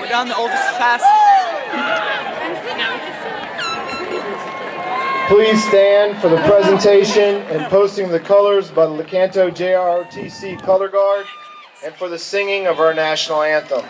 Down the oldest pass. Please stand for the presentation and posting of the colors by the Lecanto JROTC Color Guard and for the singing of our national anthem.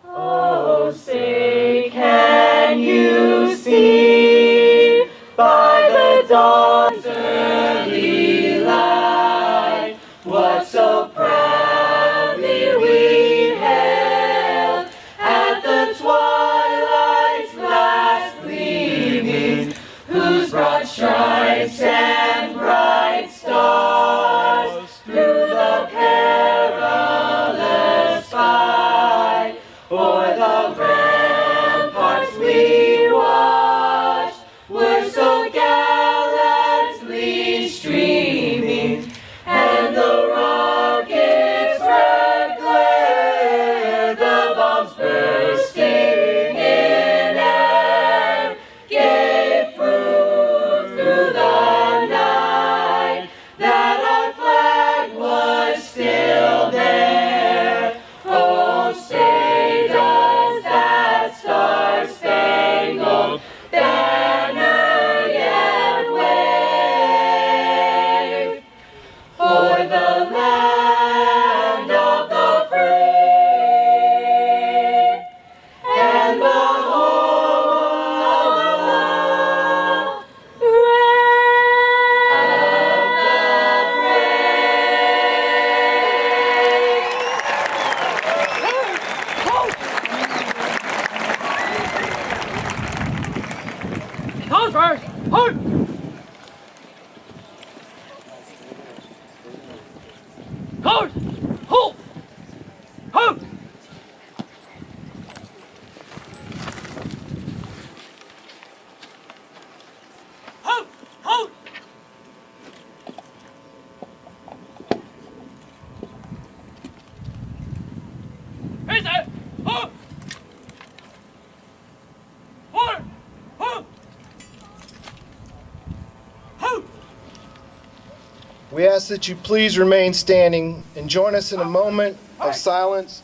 Oh, say, can you see by the dawn's early light what so proudly we hailed at the twilight's last gleaming, whose broad stripes and bright stars through the perilous fight o'er the ramparts we watched were so gallantly streaming, and the rocket's red glare, the bombs bursting in air, gave proof through the night that our flag was still there. Oh, say does that star-spangled banner yet wave o'er the land of the free and the home of the Hold first! Hold! Hold! Hold! Hold! Hold! Hold! Raise it! Hold! Hold! Hold! Hold! We ask that you please remain standing and join us in a moment of silence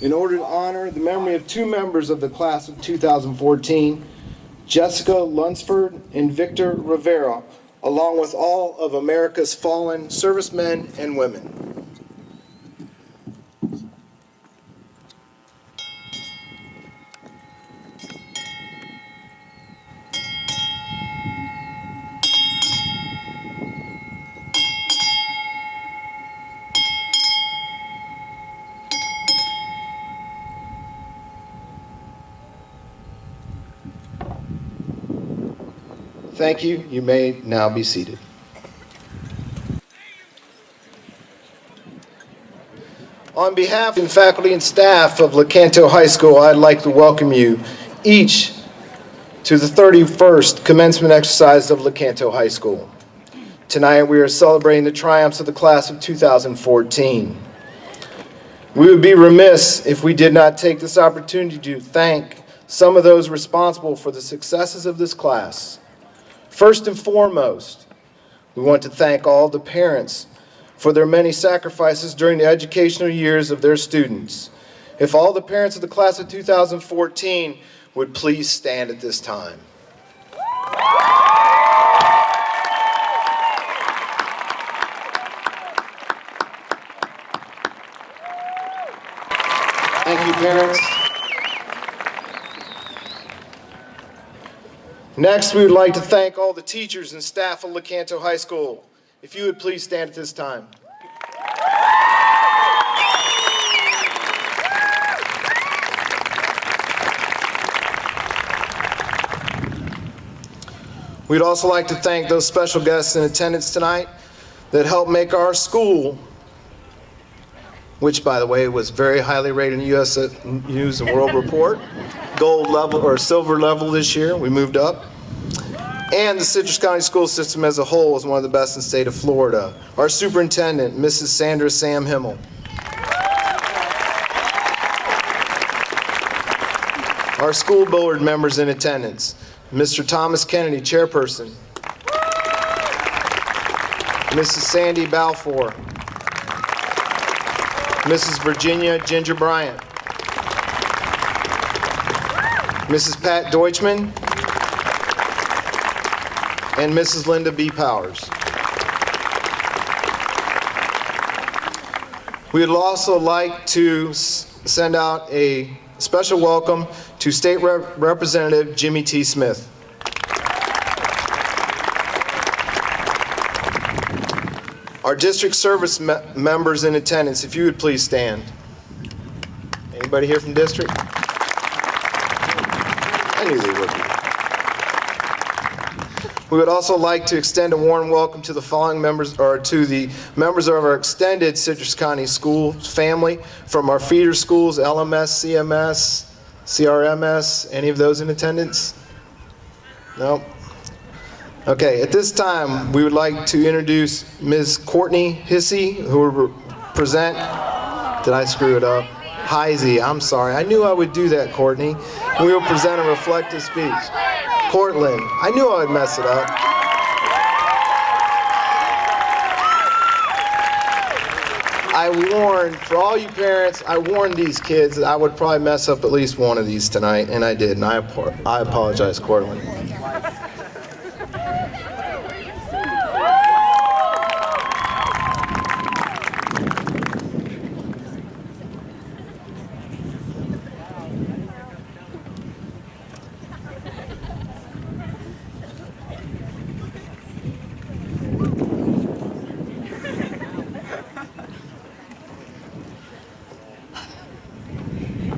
in order to honor the memory of two members of the class of 2014, Jessica Lunsford and Victor Rivera, along with all of America's fallen servicemen and women. Thank you. You may now be seated. On behalf of the faculty and staff of Lecanto High School, I'd like to welcome you each to the 31st commencement exercise of Lecanto High School. Tonight we are celebrating the triumphs of the class of 2014. We would be remiss if we did not take this opportunity to thank some of those responsible for the successes of this class. First and foremost, we want to thank all the parents for their many sacrifices during the educational years of their students. If all the parents of the class of 2014 would please stand at this time. Thank you, parents. Next, we would like to thank all the teachers and staff of Lecanto High School. If you would please stand at this time. We'd also like to thank those special guests in attendance tonight that helped make our school, which by the way was very highly rated in U.S. News and World Report, gold level or silver level this year, we moved up. And the Citrus County school system as a whole is one of the best in the state of Florida. Our superintendent, Mrs. Sandra Sam Himmel. Our school board members in attendance, Mr. Thomas Kennedy, chairperson. Mrs. Sandy Balfour. Mrs. Virginia Ginger Bryant. Mrs. Pat Deutschman. And Mrs. Linda B. Powers. We would also like to send out a special welcome to State Representative Jimmy T. Smith. Our district service members in attendance, if you would please stand. Anybody here from district? I knew they would be. We would also like to extend a warm welcome to the following members, or to the members of our extended Citrus County school family from our feeder schools, LMS, CMS, CRMS. Any of those in attendance? No? Okay, at this time, we would like to introduce Ms. Courtney Hissey, who will present, did I screw it up? Heisey, I'm sorry. I knew I would do that, Courtney. We will present a reflective speech. Cortland, I knew I would mess it up. I warned, for all you parents, I warned these kids that I would probably mess up at least one of these tonight, and I did, and I apologize, Cortland.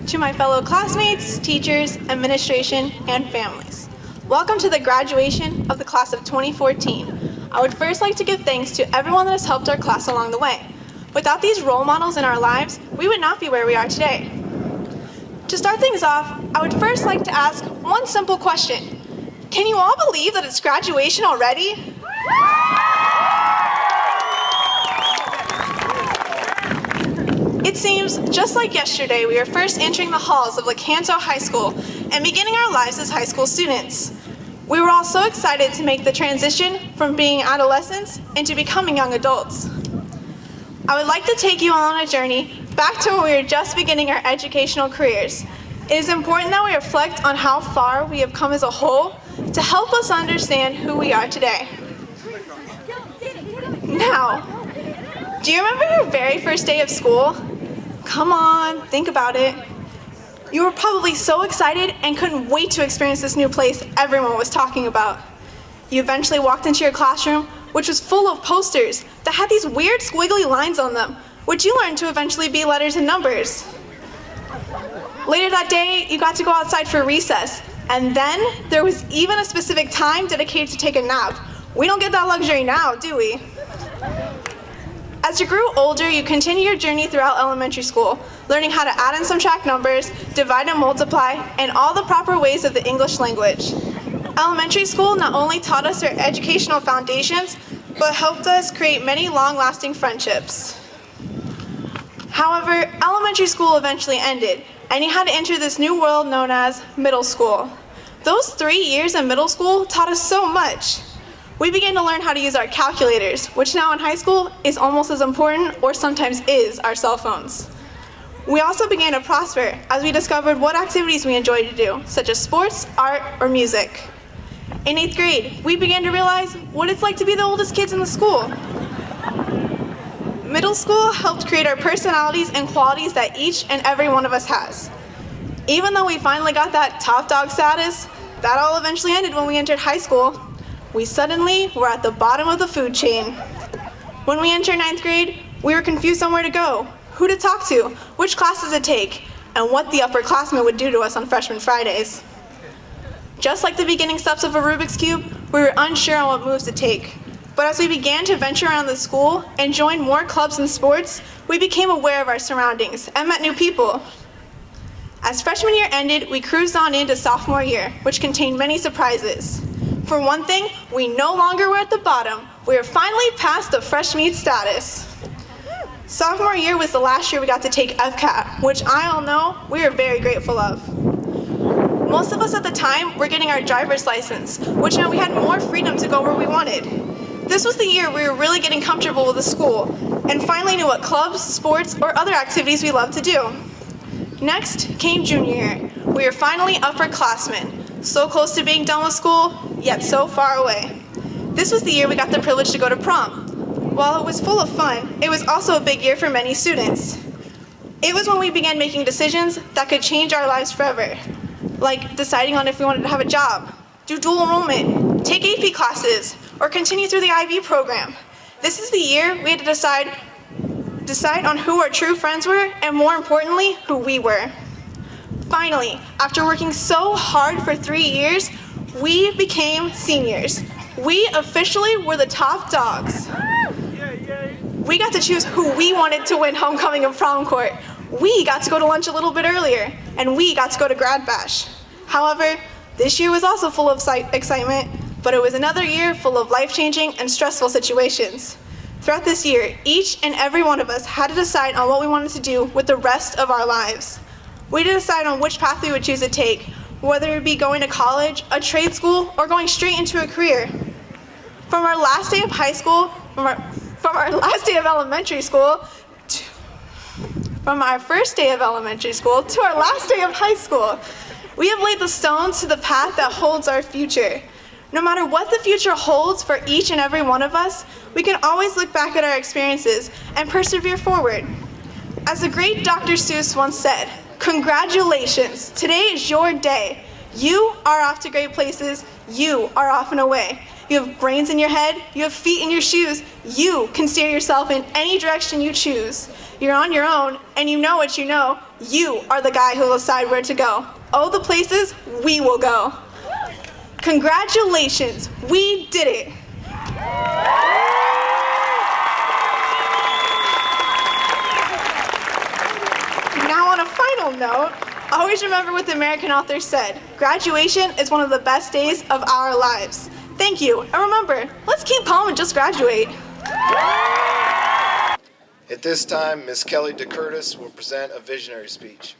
To my fellow classmates, teachers, administration, and families. Welcome to the graduation of the class of 2014. I would first like to give thanks to everyone that has helped our class along the way. Without these role models in our lives, we would not be where we are today. To start things off, I would first like to ask one simple question. Can you all believe that it's graduation already? It seems just like yesterday we were first entering the halls of Lecanto High School and beginning our lives as high school students. We were all so excited to make the transition from being adolescents into becoming young adults. I would like to take you all on a journey back to when we were just beginning our educational careers. It is important that we reflect on how far we have come as a whole to help us understand who we are today. Now, do you remember your very first day of school? Come on, think about it. You were probably so excited and couldn't wait to experience this new place everyone was talking about. You eventually walked into your classroom, which was full of posters that had these weird squiggly lines on them, which you learned to eventually be letters and numbers. Later that day, you got to go outside for recess, And then there was even a specific time dedicated to take a nap. We don't get that luxury now, do we? As you grew older, you continue your journey throughout elementary school, learning how to add and subtract numbers, divide and multiply, and all the proper ways of the English language. Elementary school not only taught us our educational foundations, but helped us create many long-lasting friendships. However, elementary school eventually ended, and you had to enter this new world known as middle school. Those 3 years in middle school taught us so much. We began to learn how to use our calculators, which now in high school is almost as important, or sometimes is, our cell phones. We also began to prosper as we discovered what activities we enjoyed to do, such as sports, art, or music. In 8th grade, we began to realize what it's like to be the oldest kids in the school. Middle school helped create our personalities and qualities that each and every one of us has. Even though we finally got that top dog status, that all eventually ended when we entered high school. We suddenly were at the bottom of the food chain. When we entered 9th grade, we were confused on where to go, who to talk to, which classes to take, and what the upperclassmen would do to us on Freshman Fridays. Just like the beginning steps of a Rubik's Cube, we were unsure on what moves to take. But as we began to venture around the school and join more clubs and sports, we became aware of our surroundings and met new people. As freshman year ended, we cruised on into sophomore year, which contained many surprises. For one thing, we no longer were at the bottom. We were finally past the fresh meat status. Sophomore year was the last year we got to take FCAT, which I all know we are very grateful of. Most of us at the time were getting our driver's license, which meant we had more freedom to go where we wanted. This was the year we were really getting comfortable with the school and finally knew what clubs, sports, or other activities we loved to do. Next came junior year. We were finally upperclassmen, so close to being done with school, yet so far away. This was the year we got the privilege to go to prom. While it was full of fun, it was also a big year for many students. It was when we began making decisions that could change our lives forever, like deciding on if we wanted to have a job, do dual enrollment, take AP classes, or continue through the IB program. This is the year we had to decide on who our true friends were, and more importantly, who we were. Finally, after working so hard for 3 years, we became seniors. We officially were the top dogs. We got to choose who we wanted to win homecoming and prom court. We got to go to lunch a little bit earlier, and we got to go to grad bash. However, this year was also full of excitement, but it was another year full of life-changing and stressful situations. Throughout this year, each and every one of us had to decide on what we wanted to do with the rest of our lives. We had to decide on which path we would choose to take, whether it be going to college, a trade school, or going straight into a career. From our last day of high school, from our last day of elementary school, from our first day of elementary school to our last day of high school, we have laid the stones to the path that holds our future. No matter what the future holds for each and every one of us, we can always look back at our experiences and persevere forward. As the great Dr. Seuss once said, "Congratulations, today is your day. You are off to great places, you are off and away. You have brains in your head, you have feet in your shoes, you can steer yourself in any direction you choose. You're on your own, and you know what you know. You are the guy who will decide where to go. Oh, the places we will go." Congratulations, we did it. Now on a final note, always remember what the American author said, graduation is one of the best days of our lives. Thank you, and remember, let's keep calm and just graduate. At this time, Ms. Kelly DeCurtis will present a visionary speech.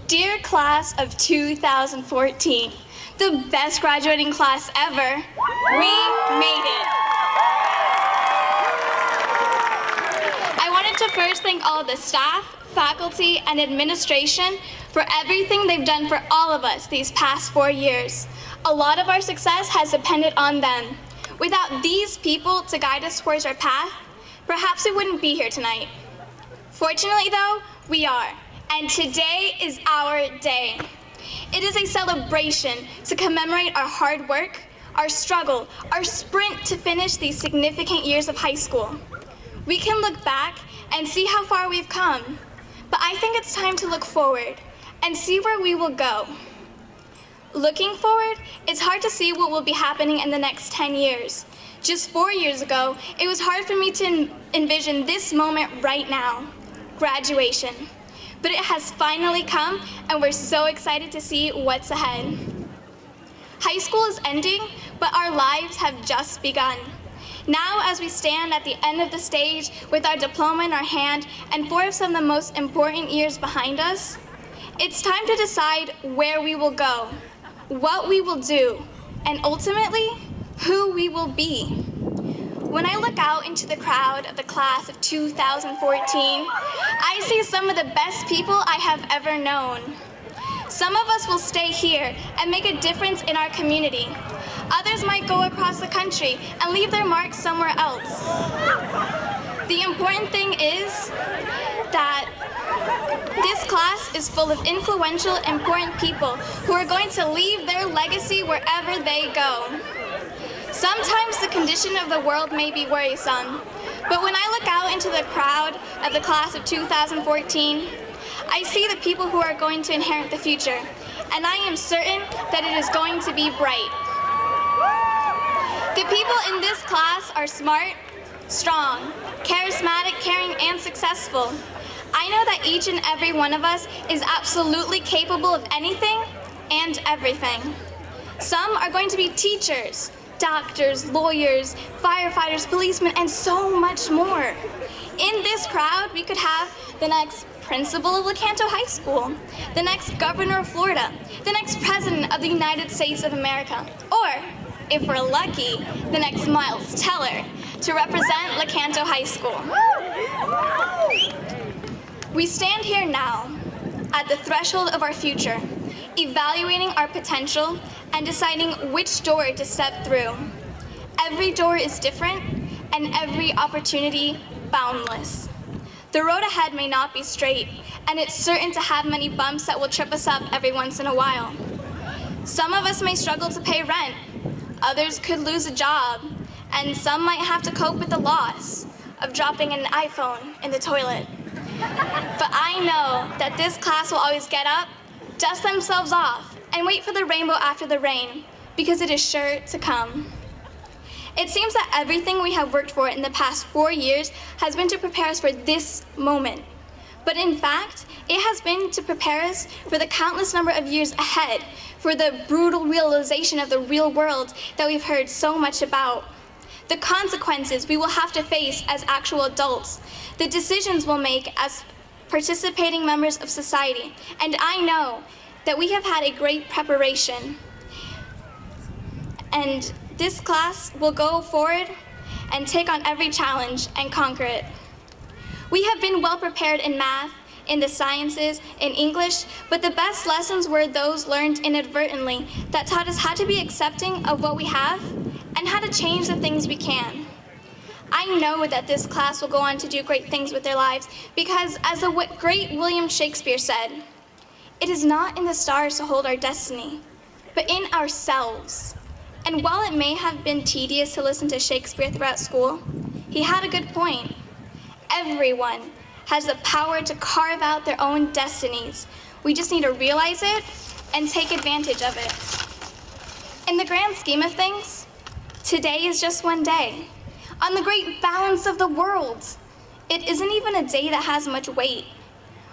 Dear class of 2014, the best graduating class ever, we made it. I wanted to first thank all of the staff, faculty, and administration for everything they've done for all of us these past 4 years. A lot of our success has depended on them. Without these people to guide us towards our path, perhaps we wouldn't be here tonight. Fortunately though, we are, and today is our day. It is a celebration to commemorate our hard work, our struggle, our sprint to finish these significant years of high school. We can look back and see how far we've come, but I think it's time to look forward and see where we will go. Looking forward, it's hard to see what will be happening in the next 10 years. Just 4 years ago, it was hard for me to envision this moment right now, graduation. But it has finally come, and we're so excited to see what's ahead. High school is ending, but our lives have just begun. Now, as we stand at the end of the stage with our diploma in our hand and 4 of some of the most important years behind us, it's time to decide where we will go, what we will do, and ultimately, who we will be. When I look out into the crowd of the class of 2014, I see some of the best people I have ever known. Some of us will stay here and make a difference in our community. Others might go across the country and leave their mark somewhere else. The important thing is that this class is full of influential, important people who are going to leave their legacy wherever they go. Sometimes the condition of the world may be worrisome, but when I look out into the crowd of the class of 2014, I see the people who are going to inherit the future, and I am certain that it is going to be bright. The people in this class are smart, strong, charismatic, caring, and successful. I know that each and every one of us is absolutely capable of anything and everything. Some are going to be teachers, doctors, lawyers, firefighters, policemen, and so much more. In this crowd, we could have the next principal of Lecanto High School, the next governor of Florida, the next president of the United States of America, or, if we're lucky, the next Miles Teller to represent Lecanto High School. We stand here now at the threshold of our future, evaluating our potential and deciding which door to step through. Every door is different and every opportunity boundless. The road ahead may not be straight, and it's certain to have many bumps that will trip us up every once in a while. Some of us may struggle to pay rent, others could lose a job, and some might have to cope with the loss of dropping an iPhone in the toilet. But I know that this class will always get up, dust themselves off, and wait for the rainbow after the rain, because it is sure to come. It seems that everything we have worked for in the past 4 years has been to prepare us for this moment. But in fact, it has been to prepare us for the countless number of years ahead, for the brutal realization of the real world that we've heard so much about. The consequences we will have to face as actual adults, the decisions we'll make as participating members of society, and I know that we have had a great preparation. And this class will go forward and take on every challenge and conquer it. We have been well prepared in math, in the sciences, in English, but the best lessons were those learned inadvertently that taught us how to be accepting of what we have and how to change the things we can. I know that this class will go on to do great things with their lives because, as the great William Shakespeare said, "It is not in the stars to hold our destiny, but in ourselves." And while it may have been tedious to listen to Shakespeare throughout school, he had a good point. Everyone has the power to carve out their own destinies. We just need to realize it and take advantage of it. In the grand scheme of things, today is just one day. On the great balance of the world, it isn't even a day that has much weight.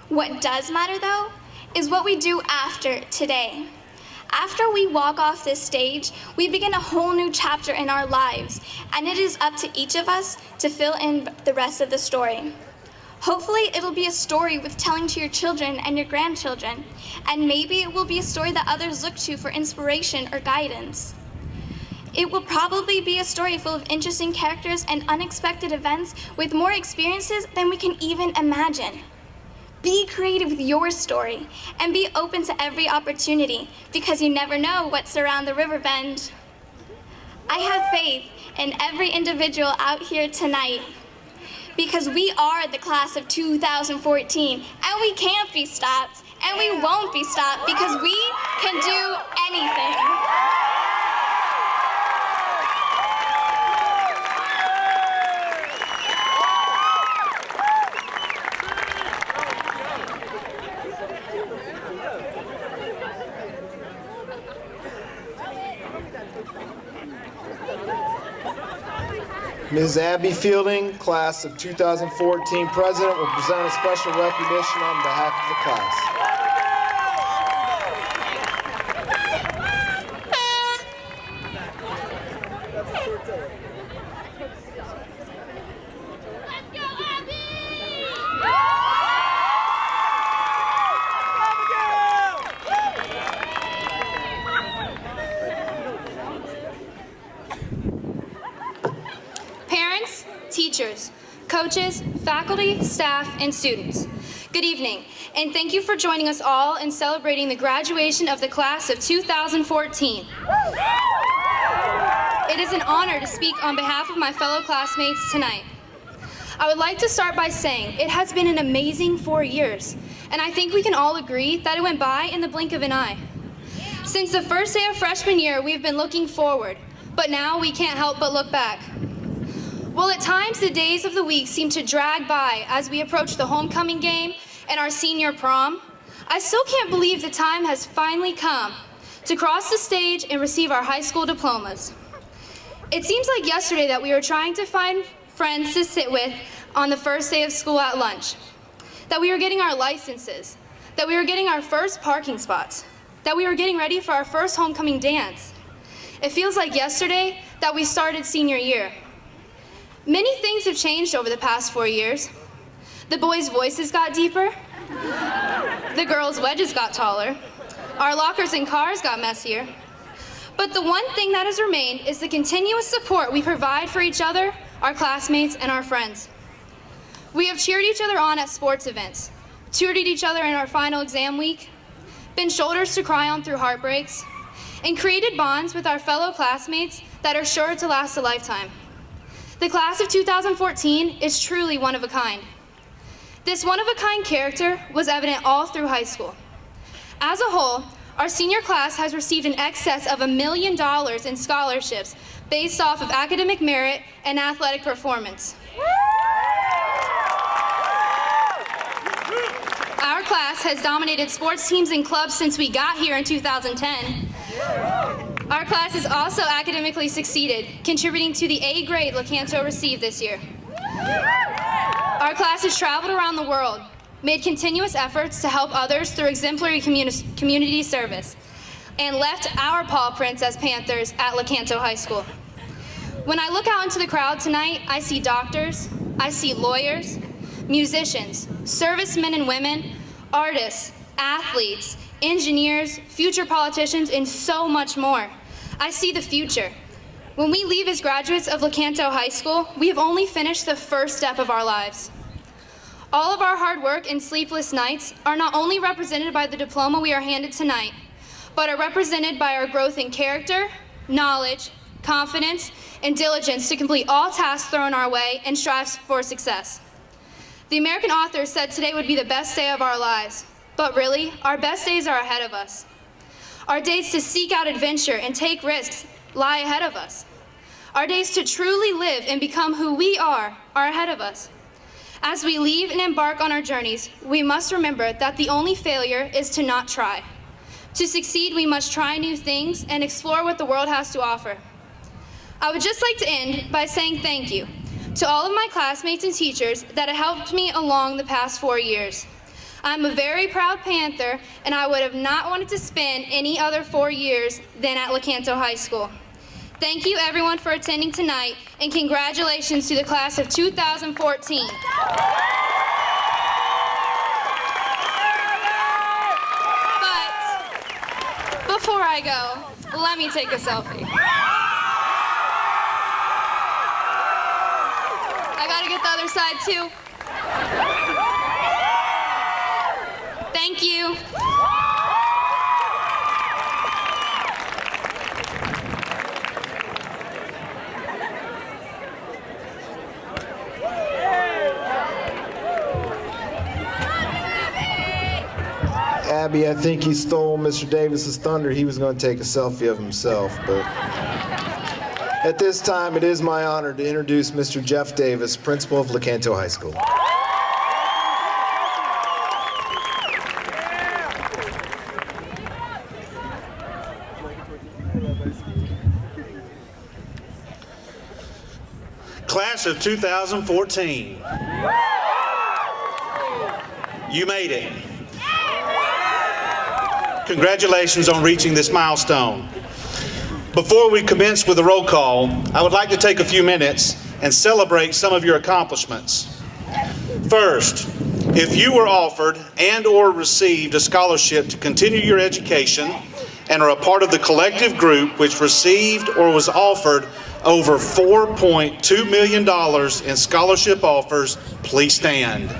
What does matter, though, is what we do after today. After we walk off this stage, we begin a whole new chapter in our lives, and it is up to each of us to fill in the rest of the story. Hopefully, it'll be a story worth telling to your children and your grandchildren, and maybe it will be a story that others look to for inspiration or guidance. It will probably be a story full of interesting characters and unexpected events with more experiences than we can even imagine. Be creative with your story and be open to every opportunity because you never know what's around the river bend. I have faith in every individual out here tonight because we are the class of 2014 and we can't be stopped and we won't be stopped because we can do anything. Ms. Abby Fielding, class of 2014 president, will present a special recognition on behalf of the class. Parents, teachers, coaches, faculty, staff, and students. Good evening, and thank you for joining us all in celebrating the graduation of the class of 2014. It is an honor to speak on behalf of my fellow classmates tonight. I would like to start by saying it has been an amazing 4 years, and I think we can all agree that it went by in the blink of an eye. Since the first day of freshman year, we have been looking forward, but now we can't help but look back. While at times the days of the week seem to drag by as we approach the homecoming game and our senior prom, I still can't believe the time has finally come to cross the stage and receive our high school diplomas. It seems like yesterday that we were trying to find friends to sit with on the first day of school at lunch, that we were getting our licenses, that we were getting our first parking spots, that we were getting ready for our first homecoming dance. It feels like yesterday that we started senior year. Many things have changed over the past 4 years. The boys' voices got deeper. The girls' wedges got taller. Our lockers and cars got messier. But the one thing that has remained is the continuous support we provide for each other, our classmates, and our friends. We have cheered each other on at sports events, tutored each other in our final exam week, been shoulders to cry on through heartbreaks, and created bonds with our fellow classmates that are sure to last a lifetime. The class of 2014 is truly one of a kind. This one-of-a-kind character was evident all through high school. As a whole, our senior class has received in excess of $1 million in scholarships based off of academic merit and athletic performance. Our class has dominated sports teams and clubs since we got here in 2010. Our class has also academically succeeded, contributing to the A grade Lecanto received this year. Our class has traveled around the world, made continuous efforts to help others through exemplary community service, and left our paw prints as Panthers at Lecanto High School. When I look out into the crowd tonight, I see doctors, I see lawyers, musicians, servicemen and women, artists, athletes, engineers, future politicians, and so much more. I see the future. When we leave as graduates of Lecanto High School, we have only finished the first step of our lives. All of our hard work and sleepless nights are not only represented by the diploma we are handed tonight, but are represented by our growth in character, knowledge, confidence, and diligence to complete all tasks thrown our way and strive for success. The American author said today would be the best day of our lives, but really, our best days are ahead of us. Our days to seek out adventure and take risks lie ahead of us. Our days to truly live and become who we are ahead of us. As we leave and embark on our journeys, we must remember that the only failure is to not try. To succeed, we must try new things and explore what the world has to offer. I would just like to end by saying thank you to all of my classmates and teachers that have helped me along the past 4 years. I'm a very proud Panther, and I would have not wanted to spend any other 4 years than at Lecanto High School. Thank you everyone for attending tonight, and congratulations to the class of 2014. But before I go, let me take a selfie. I gotta get the other side too. Thank you. Abby, I think he stole Mr. Davis's thunder. He was going to take a selfie of himself, but at this time, it is my honor to introduce Mr. Jeff Davis, principal of Lecanto High School. Class of 2014, you made it. Congratulations on reaching this milestone. Before we commence with the roll call, I would like to take a few minutes and celebrate some of your accomplishments. First, if you were offered and/or received a scholarship to continue your education and are a part of the collective group which received or was offered over $4.2 million in scholarship offers, please stand.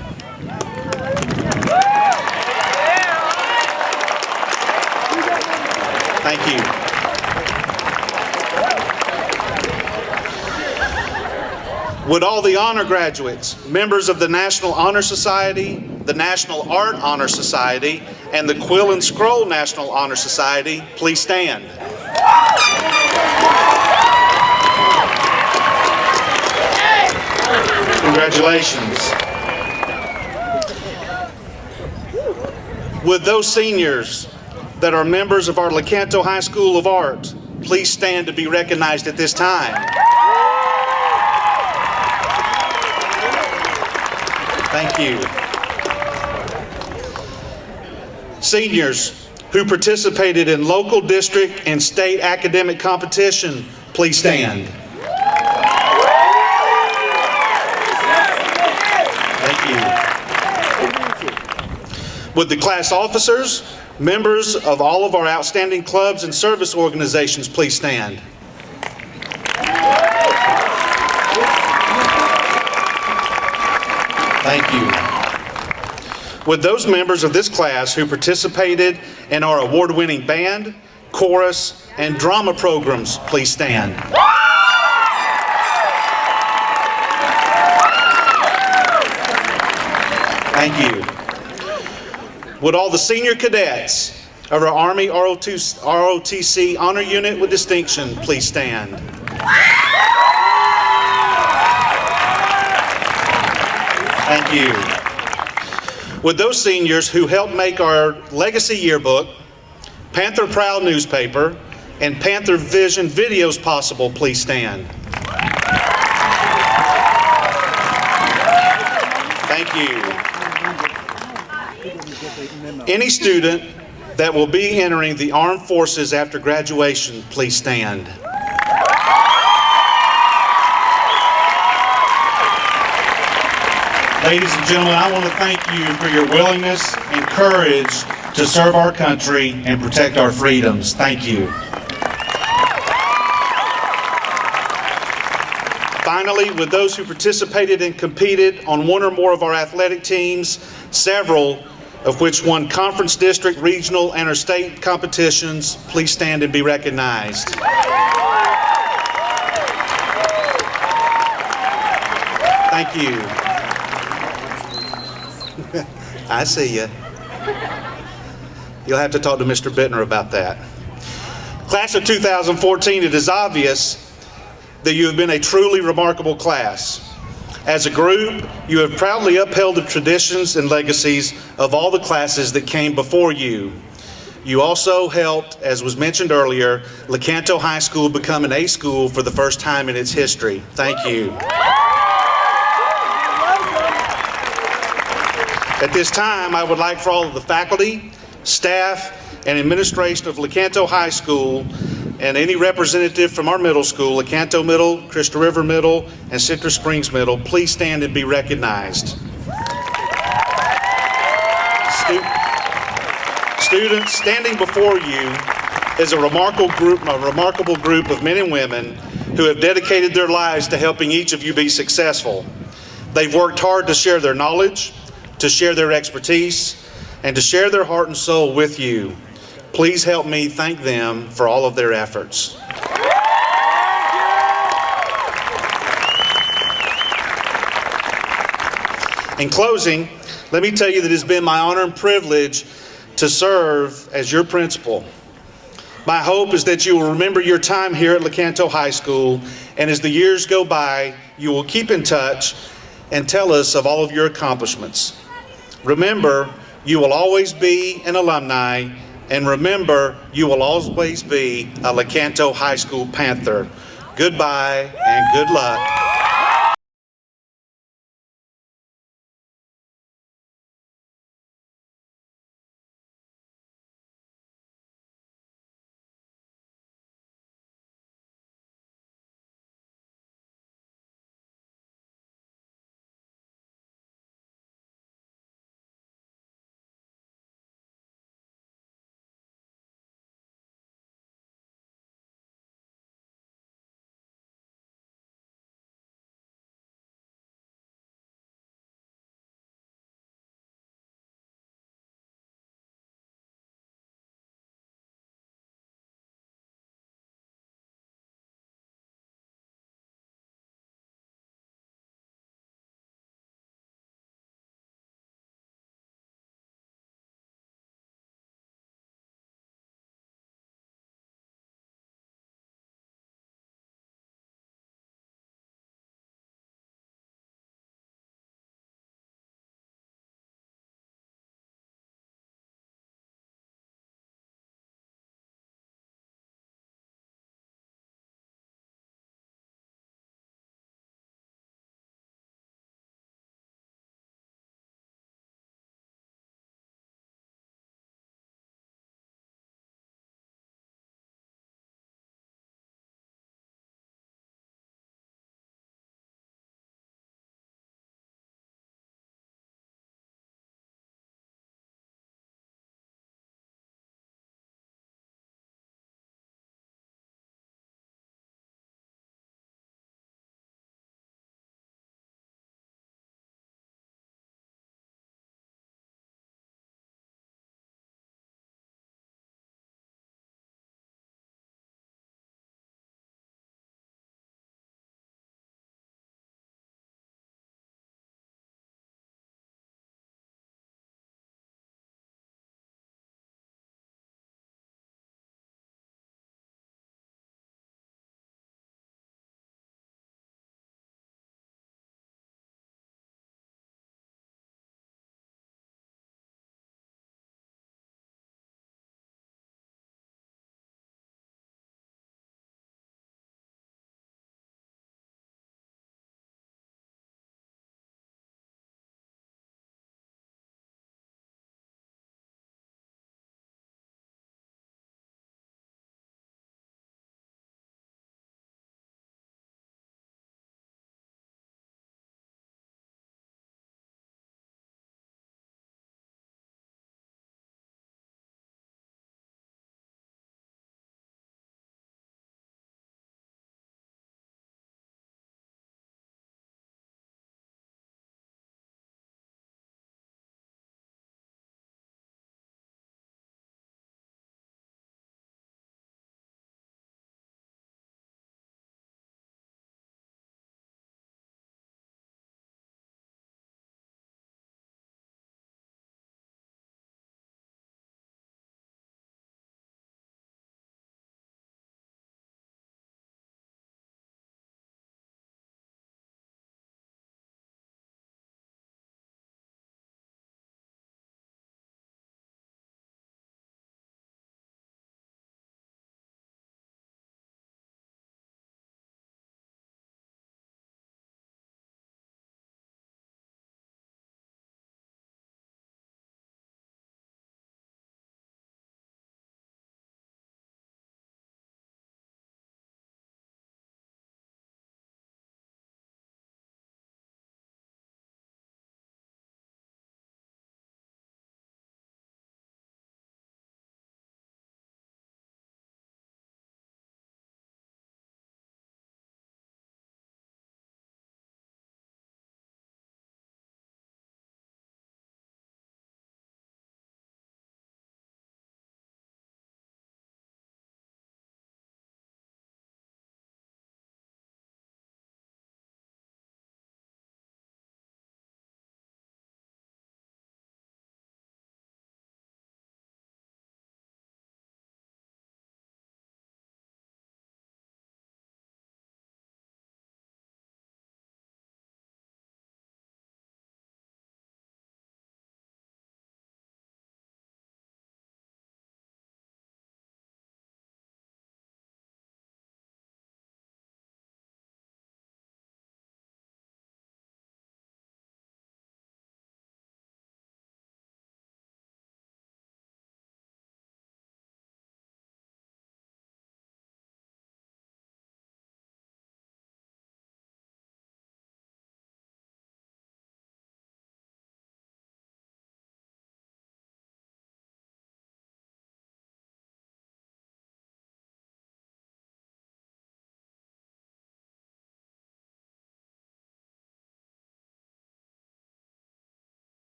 Thank you. Would all the honor graduates, members of the National Honor Society, the National Art Honor Society, and the Quill and Scroll National Honor Society, please stand. Congratulations. Would those seniors that are members of our Lecanto High School of Art please stand to be recognized at this time? Thank you. Seniors who participated in local, district, and state academic competition, please stand. Thank you. Would the class officers, members of all of our outstanding clubs and service organizations, please stand. Thank you. Would those members of this class who participated in our award-winning band, chorus, and drama programs please stand? Thank you. Would all the senior cadets of our Army ROTC Honor Unit with Distinction please stand? Thank you. Would those seniors who helped make our Legacy Yearbook, Panther Proud newspaper, and Panther Vision videos possible please stand? Thank you. Any student that will be entering the armed forces after graduation, please stand. Ladies and gentlemen, I want to thank you for your willingness and courage to serve our country and protect our freedoms. Thank you. Finally, with those who participated and competed on one or more of our athletic teams, several of which won conference, district, regional, and or state competitions, please stand and be recognized. Thank you. I see you. You'll have to talk to Mr. Bittner about that. Class of 2014, it is obvious that you have been a truly remarkable class. As a group, you have proudly upheld the traditions and legacies of all the classes that came before you. You also helped, as was mentioned earlier, Lecanto High School become an A school for the first time in its history. Thank you. At this time, I would like for all of the faculty, staff, and administration of Lecanto High School and any representative from our middle school, Lecanto Middle, Crystal River Middle, and Citrus Springs Middle, please stand and be recognized. Students, standing before you is a remarkable group of men and women who have dedicated their lives to helping each of you be successful. They've worked hard to share their knowledge, to share their expertise, and to share their heart and soul with you. Please help me thank them for all of their efforts. In closing, let me tell you that it has been my honor and privilege to serve as your principal. My hope is that you will remember your time here at Lecanto High School, and as the years go by, you will keep in touch and tell us of all of your accomplishments. Remember, you will always be an alumni, and remember, you will always be a Lecanto High School Panther. Goodbye and good luck.